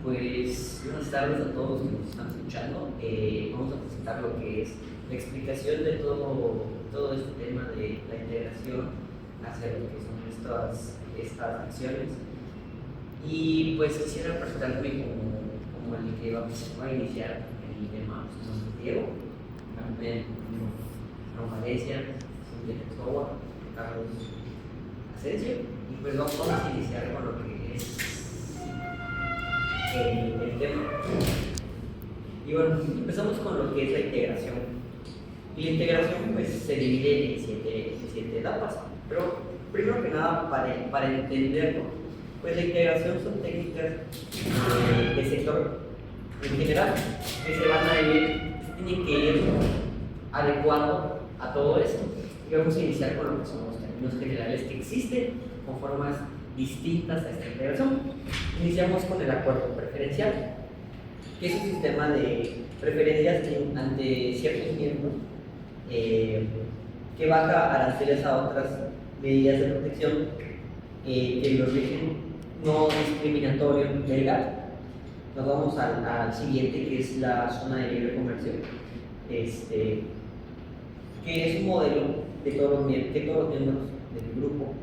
Pues buenas tardes a todos los que nos están escuchando. Vamos a presentar lo que es la explicación de todo este tema de la integración hacia lo que son estas acciones. Y pues quisiera presentarme como el que va a iniciar el tema. Pues, soy Diego, también Ron Valencia, Silvia Texowa, Carlos Asensio. Y pues vamos a iniciar con lo que es el tema. Y bueno, empezamos con lo que es la integración. Y la integración pues se divide en siete etapas. Pero primero que nada, para entenderlo, pues la integración son técnicas de sector en general que se van a ir, tienen que ir adecuando a todo esto. Y vamos a iniciar con lo que son los términos generales que existen con formas distintas a esta integración. Iniciamos con el acuerdo preferencial, que es un sistema de preferencias ante ciertos miembros que baja aranceles a otras medidas de protección que los rigen no discriminatorio legal. Nos vamos al siguiente, que es la zona de libre comercio, que es un modelo de todos los miembros del grupo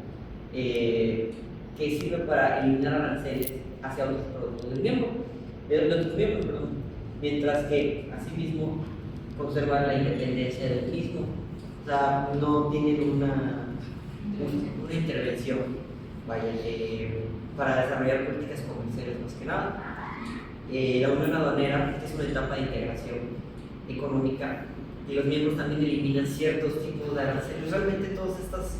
que sirve para eliminar aranceles hacia otros productos de otros miembros, mientras que asimismo conserva la independencia del mismo. O sea, no tienen una intervención para desarrollar políticas comerciales más que nada. La unión aduanera es una etapa de integración económica y los miembros también eliminan ciertos tipos de aranceles. Realmente todos estos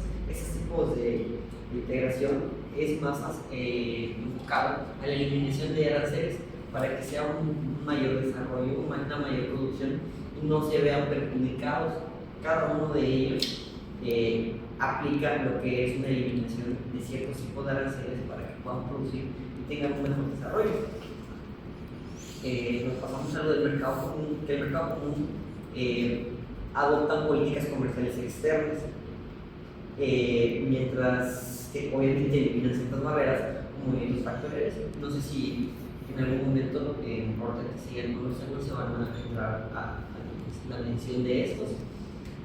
tipos de integración es más enfocado a la eliminación de aranceles para que sea un mayor desarrollo, una mayor producción y no se vean perjudicados. Cada uno de ellos aplica lo que es una eliminación de ciertos tipos de aranceles para que puedan producir y tengan un mejor desarrollo. Nos pasamos a lo del mercado común, que el mercado común adopta políticas comerciales externas, mientras que obviamente eliminan ciertas barreras como los factores. No sé si en algún momento, ahorita que siguen con los seguros, se van a entrar a la mención de estos.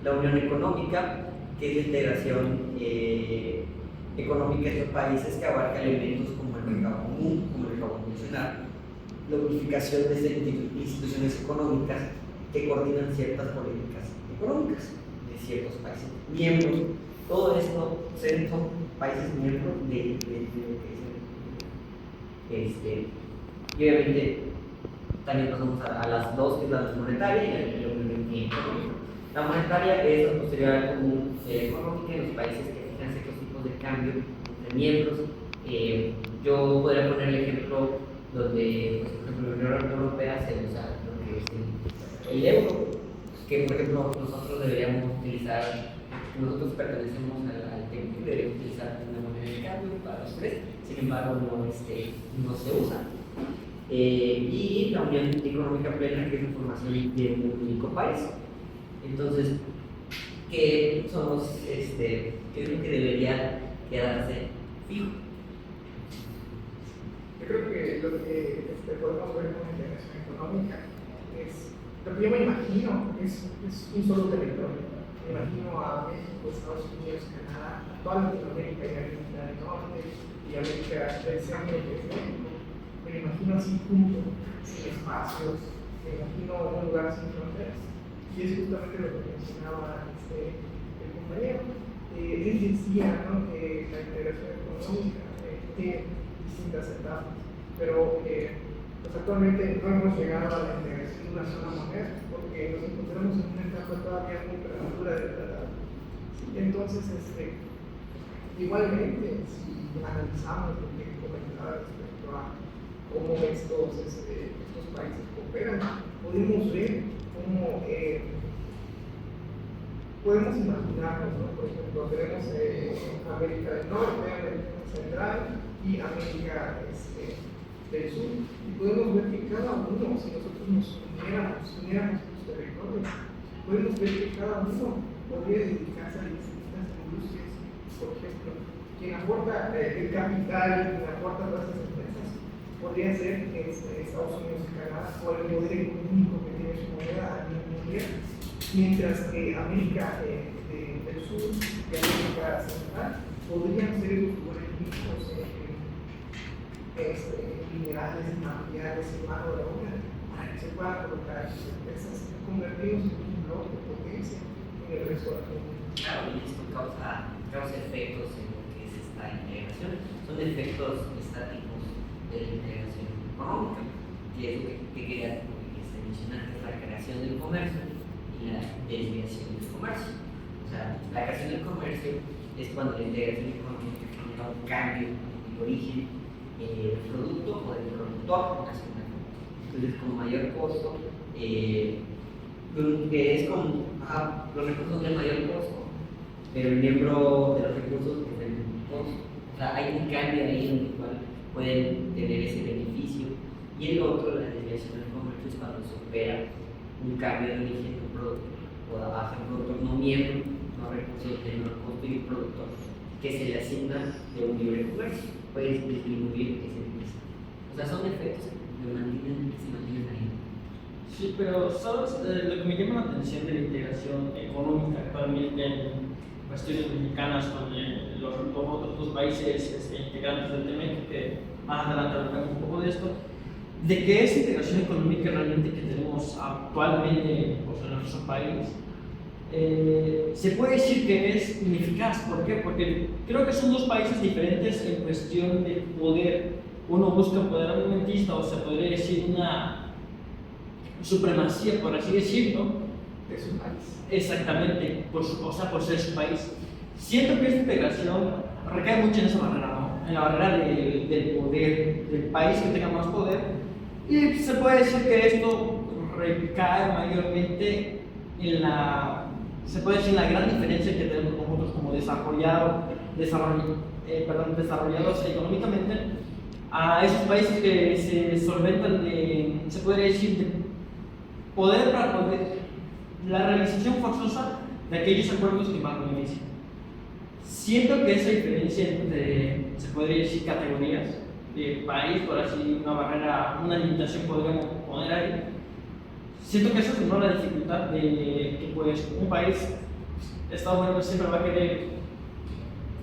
La unión económica, que es la integración económica entre países que abarca elementos como el mercado común, como el mercado convencional, la unificación de instituciones económicas que coordinan ciertas políticas económicas de ciertos países miembros. Todo esto son países miembros de lo que es y obviamente también pasamos a las dos, que es la monetaria y la unión económica. La monetaria es la posterior al común económica en los países que fijan ciertos tipos de cambio entre miembros. Yo podría poner el ejemplo donde, pues, por ejemplo, en la Unión Europea se usa lo que es el euro, que por ejemplo nosotros deberíamos utilizar, nosotros pertenecemos al TEC, deberíamos utilizar una moneda de cambio para los tres, sin embargo no se usa. Y la Unión Económica Plena, que es la formación de un único país. Entonces, ¿qué es lo que debería quedarse fijo? Yo creo que lo que podemos ver con la integración económica es, lo que yo me imagino es un solo territorio. Me imagino a México, Estados Unidos, Canadá, a toda Latinoamérica y América del Norte y América del Centro, que es México. Me imagino así juntos, sin espacios, me imagino un lugar sin fronteras. Y es justamente lo que mencionaba el compañero. Él decía, ¿no?, que la integración económica tiene distintas etapas, pero pues actualmente no hemos llegado a la integración de una sola moneda porque nos encontramos en una etapa todavía muy prematura del tratado. Entonces, igualmente, si analizamos lo que comentaba respecto a cómo estos países cooperan, podemos ver cómo podemos imaginarnos, ¿no? Por ejemplo, tenemos América del Norte, América Central y América del Sur, y podemos ver que cada uno, si nosotros nos uniéramos los territorios, podemos ver que cada uno podría dedicarse a distintas industrias. Por ejemplo, quien aporta el capital, quien aporta todas esas empresas, podría ser Estados Unidos y Canadá por el poder económico que tiene su moneda a nivel mundial, mientras que América del Sur y América Central podrían ser los lugares ricos minerales, materiales y mano de obra para que se puedan colocar sus empresas convertidos en un bloque de potencia en el resto del mundo. Claro, y esto causa efectos en lo que es esta integración. Son efectos estáticos de la integración económica, que es lo que quería mencionar, que es la creación del comercio y la desviación del comercio. O sea, la creación del comercio es cuando la integración económica genera un cambio en el origen del producto o del productor nacional. Entonces, con mayor costo, que es como los recursos de mayor costo, pero el miembro de los recursos es el costo. O sea, hay un cambio ahí en el cual pueden tener ese beneficio. Y el otro, la desviación del comercio, es cuando se opera un cambio de origen de un producto, o hace un productor no miembro, no recursos de menor costo y un productor que se le asigna de un libre comercio. Puedes disminuir ese precio. O sea, son efectos que se mantienen ahí. Sí, pero ¿sabes? Lo que me llama la atención de la integración económica actualmente en cuestiones mexicanas con los otros dos países integrantes del TMEC, que más adelante hablaremos un poco de esto, de que esa integración económica realmente que tenemos actualmente pues, en nuestro país, se puede decir que es ineficaz. ¿Por qué? Porque creo que son dos países diferentes en cuestión de poder. Uno busca un poder argumentista, o se podría decir una supremacía, por así decirlo, De su país. exactamente, por ser su país. Siento que esta integración recae mucho en esa barrera, ¿no? En la barrera del poder, del país que tenga más poder. Y se puede decir que esto recae mayormente en la gran diferencia que tenemos nosotros como desarrollados económicamente a esos países que se solventan se podría decir, de poder para poder, la realización forzosa de aquellos acuerdos que más benefician. Siento que esa diferencia entre, se podría decir, categorías de país, por así una barrera, una limitación podríamos poner ahí. Siento que eso es la dificultad de que pues, un país, Estados Unidos, siempre va a querer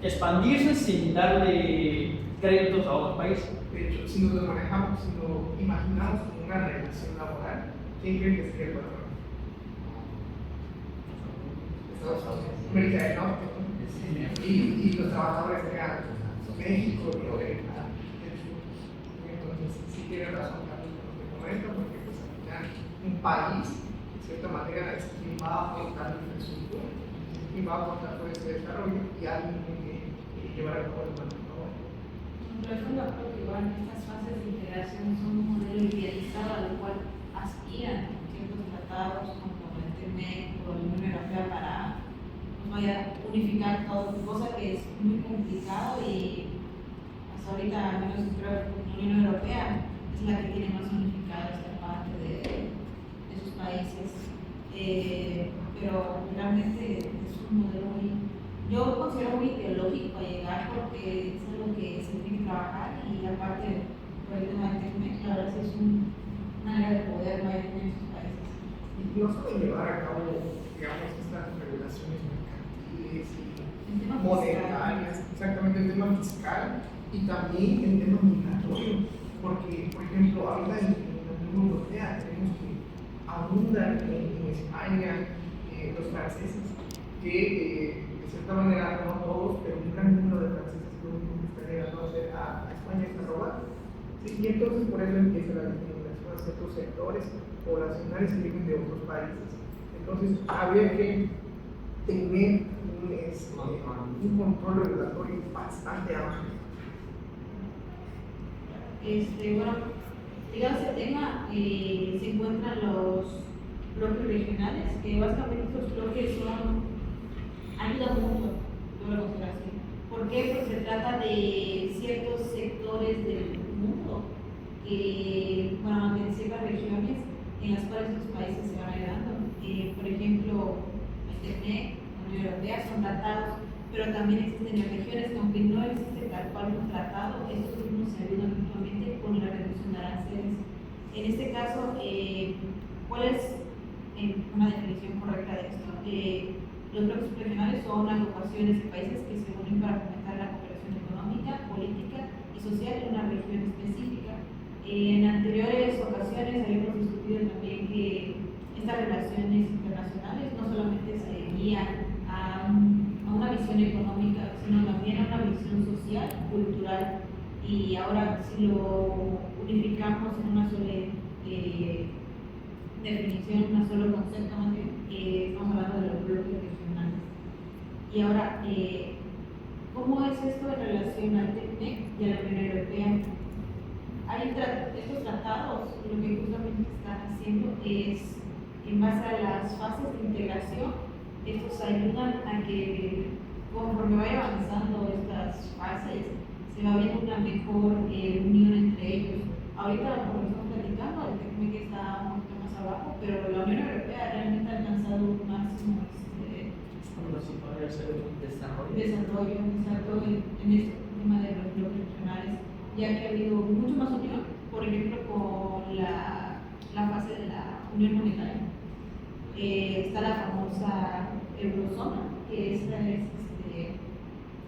expandirse sin darle créditos a otro país. De hecho, si nos lo manejamos, si lo imaginamos como una relación laboral, ¿quién cree que sería el patrón? Estados Unidos, América del Norte, ¿no? Y los trabajadores serían México y América del Sur. Entonces, sí tiene razón Carlos con lo que comenta, porque pues al final un país, de cierta manera, es quien va a aportar la infraestructura, quien va a aportar todo ese desarrollo y alguien tiene que llevar a cabo el mando. Pero es un dato que igual en estas fases de integración son un modelo idealizado al cual aspiran ciertos tratados como el TMEC o la Unión Europea para unificar todo, cosa que es muy complicado y hasta ahorita, al menos creo que la Unión Europea es la que tiene más unificada esta parte de sus países, pero realmente es un modelo yo considero muy ideológico a llegar porque es algo que se tiene que trabajar y aparte por el tema del TECMEC, la verdad es un área de poder mayor en estos países. Y no saben llevar a cabo, digamos, estas regulaciones mercantiles y monetarias, exactamente el tema fiscal y también el tema migratorio, porque, por ejemplo, ahorita en la Unión Europea tenemos que abundan en España los franceses, que de cierta manera, no todos, pero un gran número de franceses que lo único que están llegando a España es a robar. Sí, y entonces por eso empieza la discriminación a ciertos sectores poblacionales que vienen de otros países. Entonces habría que tener un control regulatorio bastante amplio. Bueno, digamos el tema, se encuentran los bloques regionales, que básicamente los bloques ayudan mucho, yo lo considero así. ¿Por qué? Porque se trata de ciertos sectores del mundo que mantener ciertas regiones en las cuales los países se van ayudando. Por ejemplo, el TECMEC, la Unión Europea, son tratados, pero también existen regiones que aunque no existe tal cual un tratado, estos mismos se ayudan mutuamente con la reducción de aranceles. En este caso, ¿cuál es una definición correcta de esto? Los bloques subregionales son agrupaciones de países que se unen para fomentar la cooperación económica, política y social en una región específica. En anteriores ocasiones habíamos discutido también que estas relaciones internacionales no solamente se guían a una visión económica, sino también a una visión social, cultural, y ahora si lo unificamos en una sola definición, un solo concepto, más bien, estamos hablando de los bloques regionales. Y ahora, ¿cómo es esto en relación al TECMEC y a la Unión Europea? Estos tratados, lo que justamente están haciendo es, en base a las fases de integración, estos ayudan a que conforme vaya avanzando estas fases, se va viendo una mejor unión entre ellos. Ahorita, por lo que estamos platicando, el TECMEC está un poquito más abajo, pero la Unión Europea realmente ha alcanzado un máximo desarrollo en este tema de los bloques regionales, ya que ha habido mucho más unión, por ejemplo, con la fase de la Unión Monetaria. Está la famosa eurozona, que esta es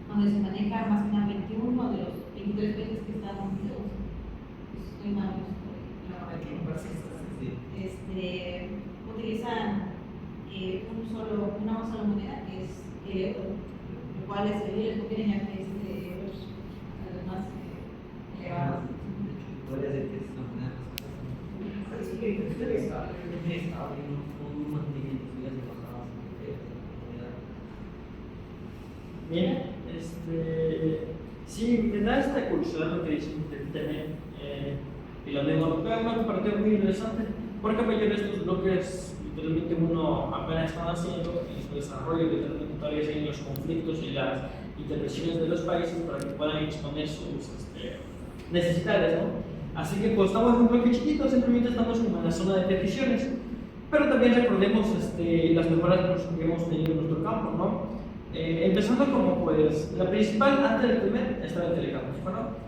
donde se maneja más que nada 21 de los 23 países que están unidos. Estoy mal, utilizan una sola moneda, que es el euro, lo cual es les conviene ya que euros más elevados. Podría ser que es una moneda más estable, un mantenimiento de subidas y bajadas de la moneda. Bien, sí, me da esta curiosidad lo que dicen del TEMEC y la Unión Europea. Me pareció muy interesante porque la mayoría de estos bloques, literalmente uno apenas están haciendo en su desarrollo, literalmente todavía siguen los conflictos y las intervenciones de los países para que puedan exponer sus necesidades, ¿no? Así que pues estamos en un bloque chiquito, simplemente estamos como en la zona de peticiones, pero también recordemos las mejoras que hemos tenido en nuestro campo, ¿no? Empezando como pues la principal antes del TEMEC estaba el Telecampus, ¿no?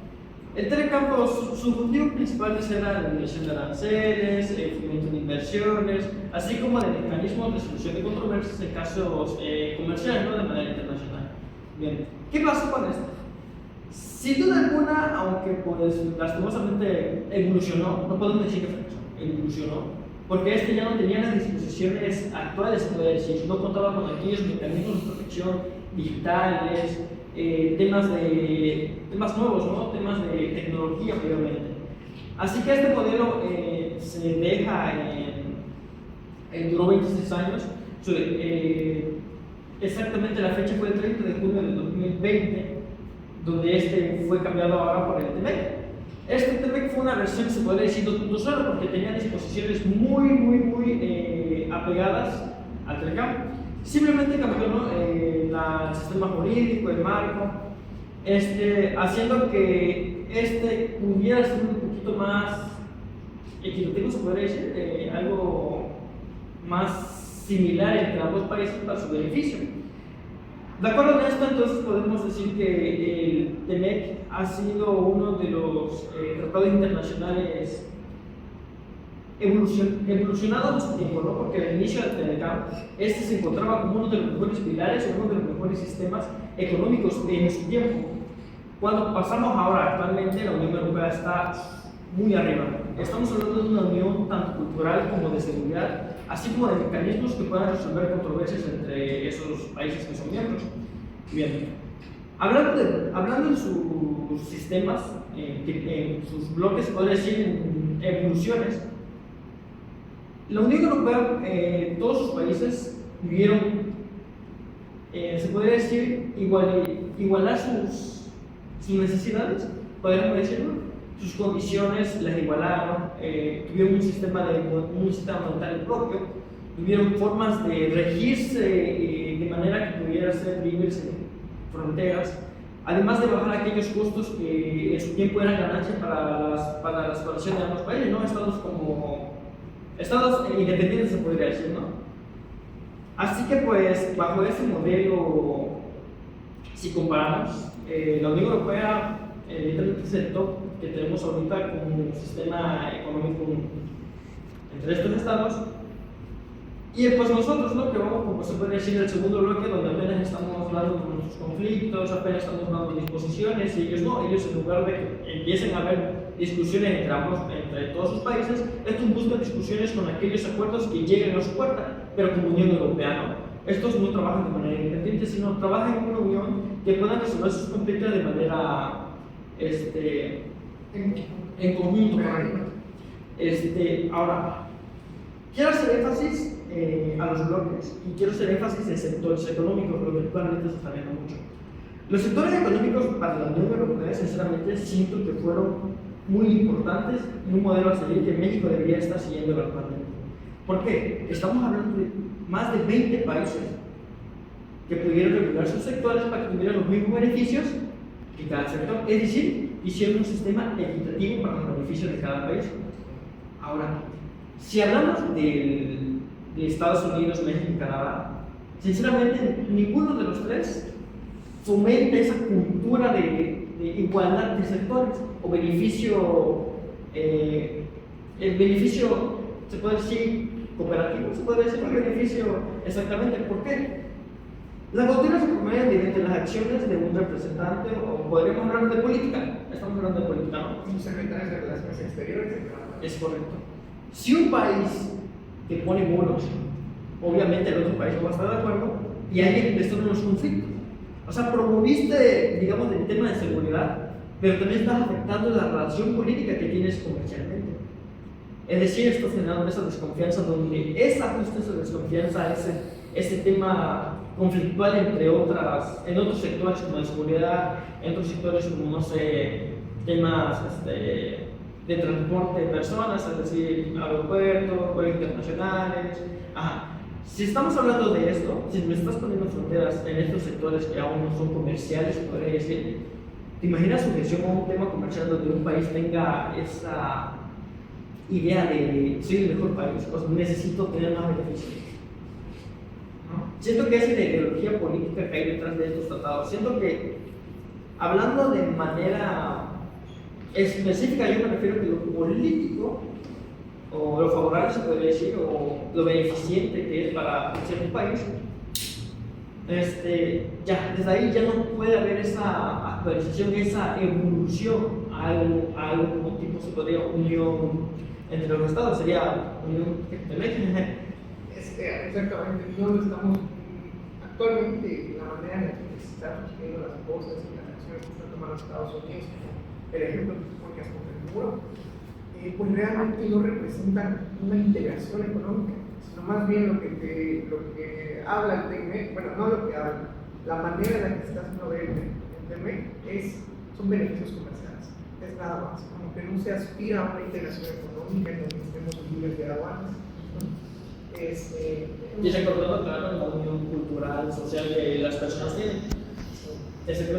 El Telecampus, su objetivo principal era la eliminación de aranceles, el fomento de inversiones, así como de mecanismos de solución de controversias en casos comerciales, ¿no? De manera internacional. Bien, ¿qué pasó con esto? Sin duda alguna, aunque pues lastimosamente evolucionó, no podemos decir que fracasó, evolucionó, porque ya no tenía las disposiciones actuales, se puede decir, no contaba con aquellos mecanismos de protección digitales, temas nuevos, ¿no? Temas de tecnología mayormente. Así que este modelo se deja duró 26 años, exactamente la fecha fue el 30 de junio del 2020, donde fue cambiado ahora por el TEMEC. Este TEMEC fue una versión, se podría decir 2.0, porque tenía disposiciones muy apegadas al Telecam. Simplemente cambió, ¿no? El sistema jurídico, el marco, haciendo que pudiera ser un poquito más equitativo, se podría decir, algo más similar entre ambos países para su beneficio. De acuerdo con esto, entonces podemos decir que el TEMEC ha sido uno de los tratados internacionales evolucionados en su tiempo, ¿no? Porque al inicio del Telecam, se encontraba como uno de los mejores pilares o uno de los mejores sistemas económicos en su tiempo. Cuando pasamos ahora, actualmente, la Unión Europea está muy arriba. Estamos hablando de una unión tanto cultural como de seguridad, así como de mecanismos que puedan resolver controversias entre esos países que son miembros. Bien, hablando de sus sistemas, en sus bloques, se puede decir en evoluciones, la Unión Europea, todos sus países vivieron, se podría decir, igualar sus necesidades, podríamos decirlo. Sus condiciones las igualaron, tuvieron un sistema monetario propio, tuvieron formas de regirse de manera que pudiera ser libres en fronteras, además de bajar aquellos costos que en su tiempo eran ganancias para las poblaciones de ambos países, ¿no? Estados independientes, se podría decir, ¿no? Así que pues bajo ese modelo, si comparamos, la Unión Europea literalmente es el top que tenemos ahorita como sistema económico entre estos estados. Y pues nosotros, ¿no? Que vamos, como se puede decir, el segundo bloque, donde apenas estamos hablando de nuestros conflictos, apenas estamos dando disposiciones, y ellos no, ellos en lugar de que empiecen a haber discusiones entre todos sus países, estos buscan discusiones con aquellos acuerdos que lleguen a su puerta, pero como Unión Europea, ¿no? Estos no trabajan de manera independiente, sino trabajan en una unión que puedan resolver sus conflictos de manera en conjunto. Ahora, quiero hacer énfasis a los bloques y quiero hacer énfasis en sectores económicos, lo que actualmente se está viendo mucho. Los sectores económicos para la Unión Europea, sinceramente, siento que fueron muy importantes y un modelo a seguir que México debería estar siguiendo actualmente. ¿Por qué? Estamos hablando de más de 20 países que pudieron regular sus sectores para que tuvieran los mismos beneficios que cada sector, es decir, hicieron un sistema equitativo para los beneficios de cada país. Ahora, si hablamos de Estados Unidos, México y Canadá, sinceramente ninguno de los tres fomenta esa cultura de igualdad de sectores o beneficio, el beneficio, se puede decir, cooperativo, se puede decir un beneficio exactamente. ¿Por qué? La cultura se promueve mediante las acciones de un representante, o podríamos hablar de política, estamos hablando de política, ¿no? Los secretarios de Relaciones Exteriores. Es correcto. Si un país que pone muros, obviamente el otro país no va a estar de acuerdo y ahí empezaron los conflictos. O sea, promoviste, digamos, el tema de seguridad, pero también estás afectando la relación política que tienes comercialmente. Es decir, esto generando esa desconfianza, donde esa desconfianza, ese tema conflictual en otros sectores como de seguridad, en otros sectores como, no sé, temas de transporte de personas, es decir, aeropuertos, vuelos internacionales. Si estamos hablando de esto, si me estás poniendo fronteras en estos sectores que aún no son comerciales, podría decir, ¿te imaginas sujeción a un tema comercial donde un país tenga esa idea de soy el mejor país, pues necesito tener más beneficios? ¿No? Siento que es la ideología política que hay detrás de estos tratados. Siento que, hablando de manera específica, yo me refiero que lo político, o lo favorable se podría decir, o lo beneficiente que es para cierto país, ya, desde ahí ya no puede haber esa actualización, esa evolución a algo como tipo, se podría, unión entre los estados, sería unión de México. Exactamente, no estamos actualmente la manera en la que se están viendo las cosas y las acciones que están tomando Estados Unidos, el ejemplo que tú ponías con el muro, pues realmente no representan una integración económica, sino más bien lo que habla el TEMEC, bueno, no lo que habla, la manera en la que se está haciendo ver el TEMEC son beneficios comerciales, es nada más, como que no se aspira a una integración económica en donde estemos libres de aduanas. Y recordando, claro, la unión cultural, social que las personas tienen.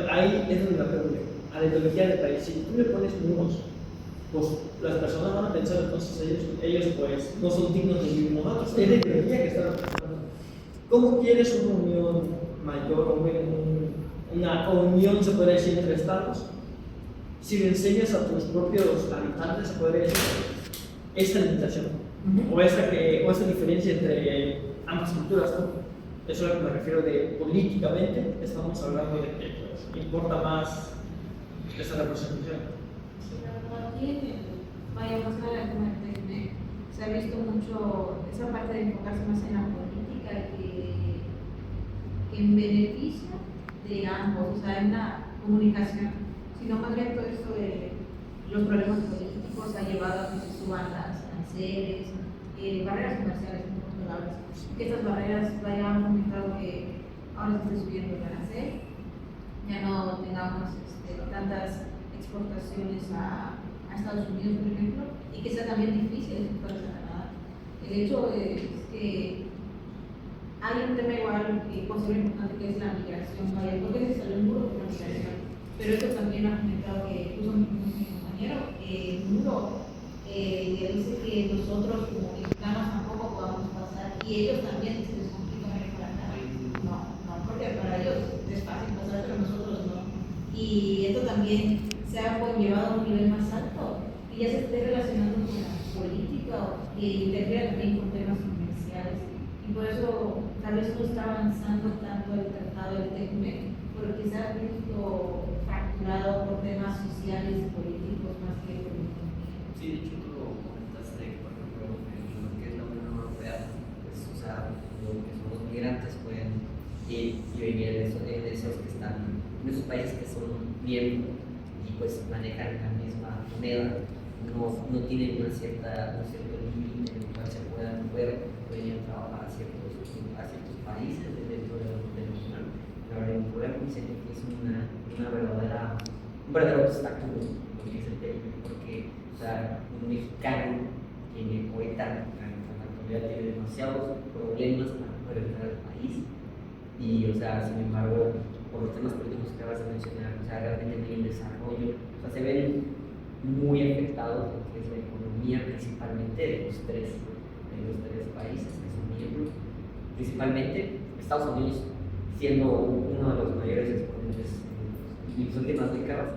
Ahí es donde la pregunta, a la ideología del país, si tú le pones muros, pues las personas van a pensar, entonces ellos pues no son dignos de vivir nosotros. Es la ideología que está representando. ¿Cómo quieres una unión mayor, una unión, se puede decir, entre estados? Si le enseñas a tus propios habitantes, se podría decir, esta limitación. O esa diferencia entre ambas culturas, ¿no? Eso es a lo que me refiero de políticamente, estamos hablando de que pues, importa más esa representación. Sí, aquí vaya más allá con el TEMEC, se ha visto mucho esa parte de enfocarse más en la política que en beneficio de ambos, o sea, en la comunicación, sino más bien todo esto de los problemas políticos ha llevado a que se suban las aranceles, barreras comerciales incontrolables, que estas barreras hayan aumentado que ahora se esté subiendo el arancel, ya no tengamos tantas exportaciones a Estados Unidos, por ejemplo, y que sea también difícil exportarlas a Canadá. El hecho es que hay un tema igual que considero importante, que es la migración. Porque se salió el muro por la migración, pero esto también ha comentado que puso mi compañero, el muro dice que nosotros como mexicanos tampoco podamos pasar y ellos también se les complica venir para acá. No, porque para ellos es fácil pasar, pero nosotros no. Y esto también sea pues, llevado a un nivel más alto y ya se esté relacionando con la política e interfiera también con temas comerciales. Y por eso tal vez no está avanzando tanto el tratado del TECMEC, porque se ha visto fracturado por temas sociales y políticos más que económicos. Sí, de hecho tú lo comentaste, por ejemplo, en lo que es la Unión Europea, pues, o sea, lo que son los migrantes pueden ir y venir de esos que están, en esos países que son miembros y pues manejan la misma moneda, no tienen un cierto límite en el cual se puedan mover, pueden trabajar a ciertos países dentro de la Unión. La verdad, el problema dice que es un verdadero obstáculo, porque es el tema, porque o sea, un mexicano que ahorita en la actualidad tiene demasiados problemas para poder entrar al país y, o sea, sin embargo, por los temas políticos que acabas de mencionar, o sea, realmente no hay un desarrollo, o sea, se ven muy afectados lo que es la economía principalmente de los tres países que son miembros, principalmente Estados Unidos siendo uno de los mayores exponentes en las últimas décadas,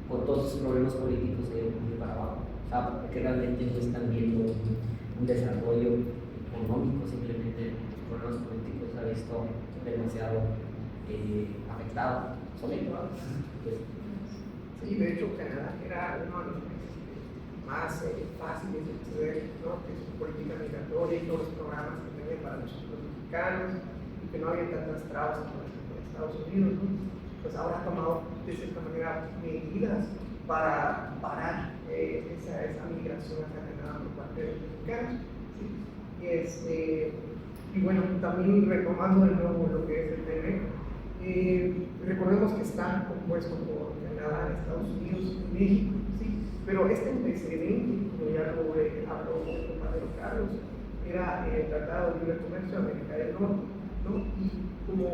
con todos sus problemas políticos se muy para abajo, o sea, porque realmente no están viendo un desarrollo económico, simplemente los problemas políticos se ha visto demasiado afectado, pues, Sí, de hecho Canadá era uno de los países más fáciles de acceder, ¿no? Que su política migratoria y todos los programas que tienen para los mexicanos y que no había tantas trabas como en Estados Unidos, ¿no? Pues ahora ha tomado de cierta manera medidas para parar esa migración hacia Canadá por parte de los mexicanos, ¿sí? Y bueno, también retomando de nuevo lo que es el TEMEC, recordemos que está compuesto por Canadá, Estados Unidos y México, ¿sí? Pero este antecedente, como ya lo habló el compañero Carlos, era el Tratado de Libre Comercio de América del Norte, ¿no? Y como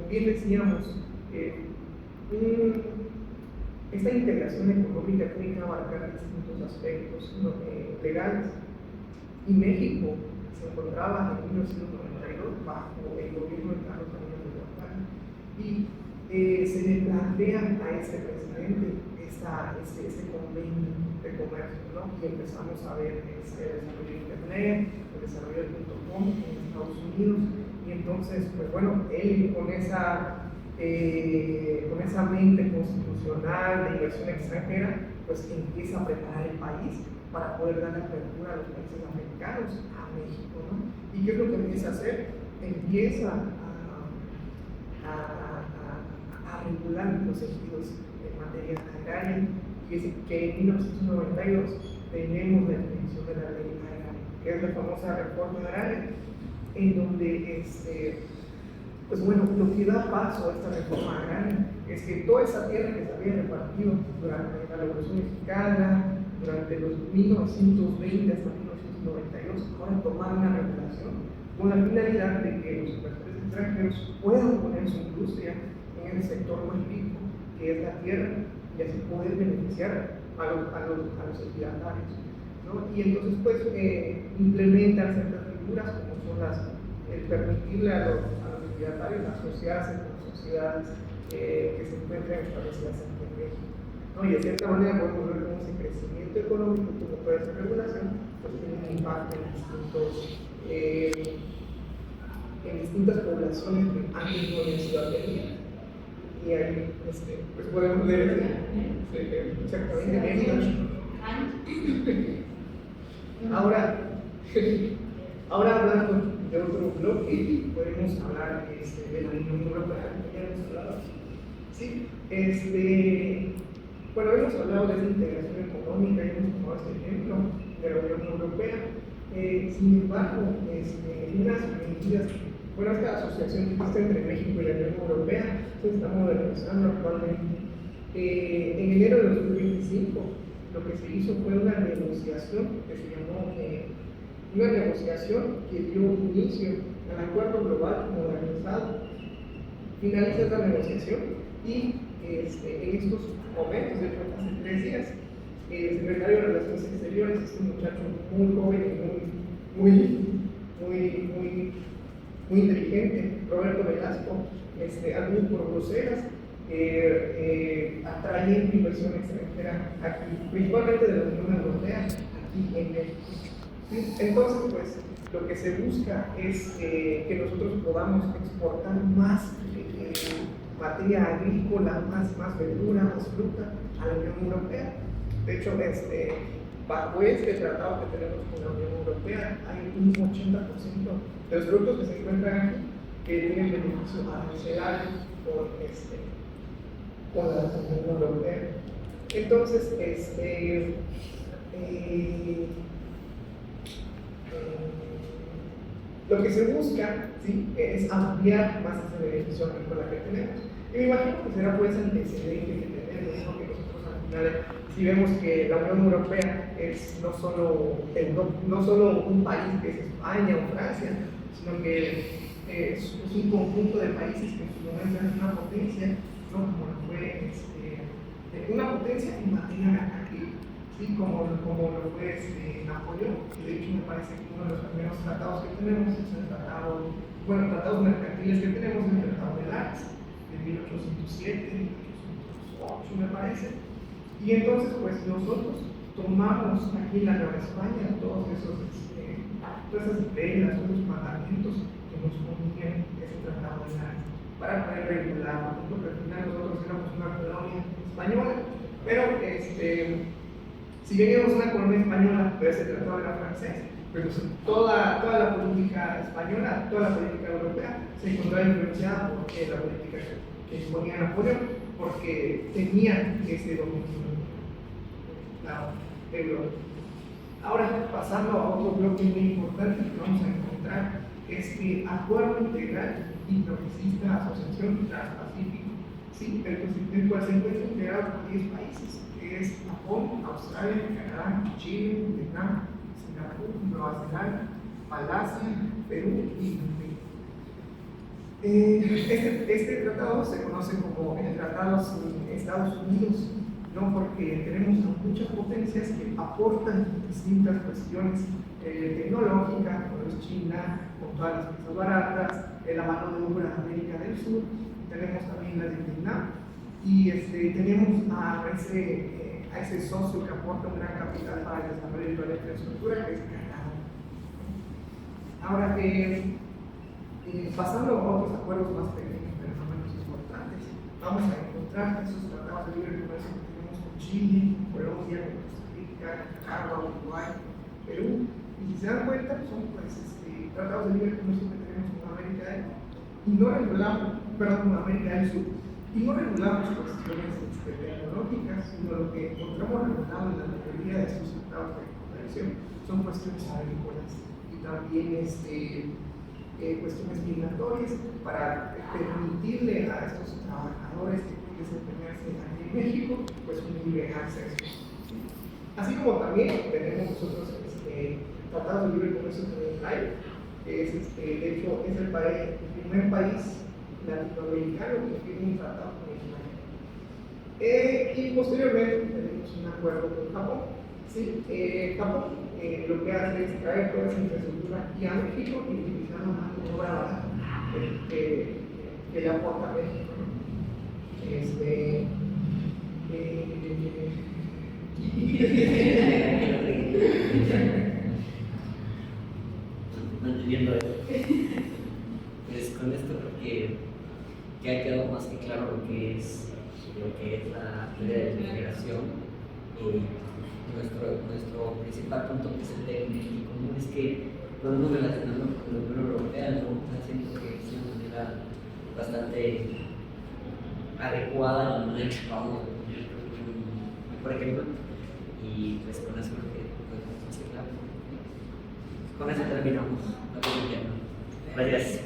bien decíamos, esta integración económica tiene que abarcar distintos aspectos, ¿no? Legales. Y México se encontraba en 1992 bajo el gobierno de Carlos Salinas de Gortari y se le plantea a este presidente este convenio de comercio, ¿no? Y empezamos a ver el desarrollo de Internet, el desarrollo del .com en Estados Unidos, y entonces, pues bueno, él con esa mente constitucional de inversión extranjera, pues empieza a preparar el país para poder dar apertura a los países americanos, a México, ¿no? ¿Y qué es lo que empieza a hacer? Empieza a regular los ejidos en materia agraria, y es que en 1992 tenemos la definición de la ley agraria, que es la famosa reforma agraria, en donde pues bueno, lo que da paso a esta reforma agraria es que toda esa tierra que se había repartido durante la Revolución Mexicana, durante los 1920 hasta 1992, ahora tomar una regulación con la finalidad de que los inversores extranjeros puedan poner su industria en el sector más rico, que es la tierra, y así poder beneficiar a los ejidatarios, ¿no? Y entonces pues implementan ciertas figuras como son permitirle a los ejidatarios asociarse con sociedades que se encuentran establecidas en México, ¿no? Y de cierta manera podemos ver cómo ese crecimiento económico, como toda esa regulación, pues tiene un impacto en distintas poblaciones que antes no habían sido atendidas. Y ahí pues podemos ver exactamente Mérida. Ahora hablando de otro bloque, podemos hablar de la Unión Europea, que ya hemos hablado. Sí, bueno, hemos hablado de esa integración económica y hemos tomado este ejemplo de la Unión Europea. Sin embargo, unas medidas, bueno, esta asociación que existe entre México y la Unión Europea se está modernizando actualmente. En enero de 2025, lo que se hizo fue una negociación que se llamó una negociación que dio inicio al Acuerdo Global Modernizado. Finaliza esta negociación y en estos momentos, de hecho hace 3 días, el secretario de Relaciones Exteriores es un muchacho muy joven y muy inteligente, Roberto Velasco, anduvo por Bruselas atraer inversión extranjera aquí, principalmente de la Unión Europea, aquí en México. ¿Sí? Entonces, pues, lo que se busca es que nosotros podamos exportar más materia agrícola, más verdura, más fruta a la Unión Europea. De hecho, bajo este tratado que tenemos con la Unión Europea, hay un 80% de los productos que se encuentran aquí que tienen beneficio arancelario con la Unión Europea. Entonces, lo que se busca, ¿sí?, es ampliar más ese beneficio agrícola que tenemos. Y me imagino que será por ese antecedente que tenemos, ¿no? Que nosotros al final, si vemos que la Unión Europea es no solo un país que es España o Francia, sino que es un conjunto de países que en su momento es una potencia, ¿no? Como lo fue una potencia en materia mercantil, ¿sí? Como lo fue Napoleón, que de hecho me parece que uno de los primeros tratados que tenemos es el tratados mercantiles que tenemos es el Tratado de Lax, de 1807, 1808 me parece. Y entonces, pues nosotros tomamos aquí en la Nueva España todas esas reglas, todos los mandamientos que nos ponían ese Tratado de Lax para poder regularlo, porque al final nosotros éramos una colonia española, pero si bien éramos una colonia española, pero ese tratado era francés, pero toda la política española, toda la política europea se encontraba influenciada por la política que imponía Napoleón, porque tenían ese dominio de Europa. Ahora, pasando a otro bloque muy importante que vamos a encontrar, es que Acuerdo Integral y Progresista Asociación Transpacífico, ¿sí?, el cual se encuentra integrado por 10 países, que es Japón, Australia, Canadá, Chile, Vietnam, Singapur, Nueva Zelanda, Malasia, Perú y México. Este tratado se conoce como el Tratado de Estados Unidos, ¿no?, porque tenemos a muchas potencias que aportan distintas cuestiones tecnológicas, como es China, con todas las piezas baratas, la mano de obra de América del Sur, tenemos también la de Vietnam, y tenemos a ese socio que aporta un gran capital para el desarrollo de toda la infraestructura, que es Canadá. Ahora, pasando a otros acuerdos más pequeños, pero no menos importantes, vamos a encontrar esos tratados de libre comercio que tenemos con Chile, con Colombia, con Costa Rica, Nicaragua, Uruguay, Perú, y si se dan cuenta, son pues, tratados de libre comercio que tenemos con América del Norte, y no regulamos, con América del Sur, y no regulamos cuestiones tecnológicas, sino lo que encontramos regulado en la mayoría de estos tratados de comercio son cuestiones agrícolas y también cuestiones migratorias para permitirle a estos trabajadores que quieren desempeñarse aquí en México pues un libre acceso. Así como también tenemos nosotros tratados de libre comercio con Israel, que es, de hecho es el primer país latinoamericano que tiene un tratado con Israel. Y posteriormente tenemos un acuerdo con Japón. ¿Sí? Japón lo que hace es traer toda esa infraestructura aquí a México y utilizar una mano de obra barata que le aporta a México, ¿no? Manteniendo eso. Pues con esto creo que ha quedado más que claro lo que es la teoría de la migración. Nuestro principal punto que es el técnico, ¿no?, es que podemos relacionarnos con la Unión Europea, ¿no?, haciendo que es una manera bastante adecuada la manera que vamos por ejemplo, y pues con eso creo que podemos hacer claro. Con eso terminamos la pregunta. Gracias.